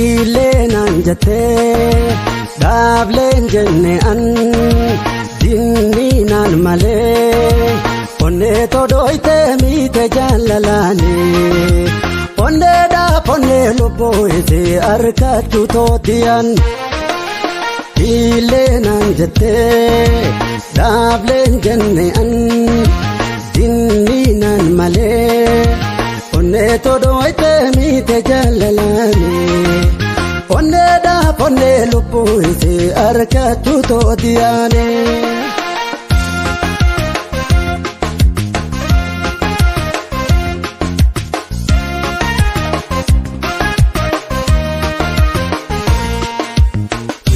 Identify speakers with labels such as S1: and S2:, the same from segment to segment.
S1: Ileen anjate Dableen jenne an Dinninan male Onne todoite mite jalalane Onne da ponne lubo ise arkatu totian Ileen anjate Dableen jenne an Dinninan male Onne todoite mite jalalane Onne da ponne lubu ise arkatu totiane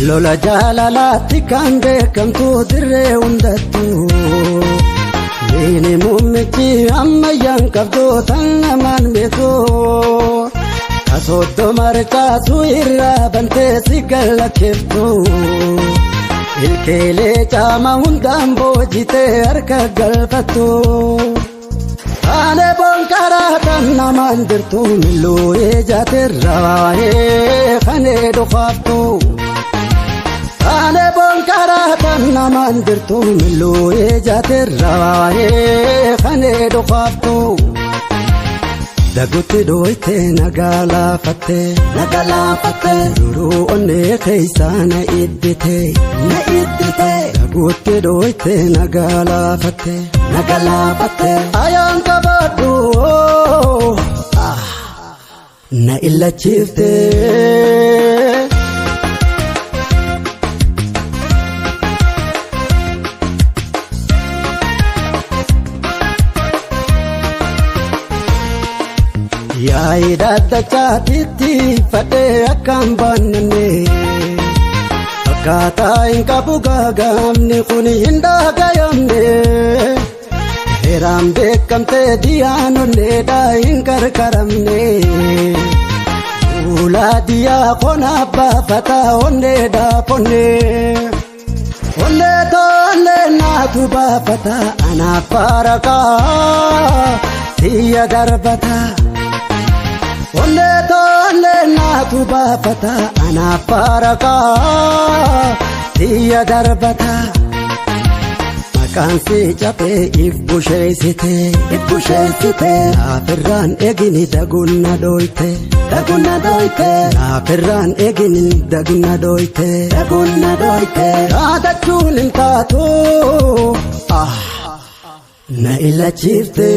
S1: Lola jalalati kan beekamtu dirree hundattu Meeni mummichi ammayyaan qabdu tan namaan beeku Kasoddo marqaatu irraa bantee si galateeftu Ilkeelee caama hundaan boojitee harka galfattu Ane bonkaraa tan namaan dirtu milluu ijaatirraa waa'ee kanee dhufaaftu Ane bonkaraa tan namaan dirtu milluu ijaatirraa waa'ee kanee dhufaaftu Dagutti dooyte nagalafatte Duruu onnee keeysaa na iddite Dagutti dooyte nagalafatte Ayaan qabadhu na illachiifte Yaa'ii daddachaatitti fadhee akkaan baannanne Akkaataa hin qabu gaagamni kun hin dhagayamne Heeraan beekamtee diyaanonneedhaa hin qarqaramne Fuula diyaa kona baafataa onneedhaa ponne Onnee tollee naatu baafataa anaaf baarakaa Tiyya darbataa Onne tolle naatu baafata anaaf baarakaa Tiyya darbata Maqaan si cabee if busheessite Naafirraan eegini dagunna dooyte Naafirraan eegini dagunna dooyte Raadachuun hin taatu Na illachiifte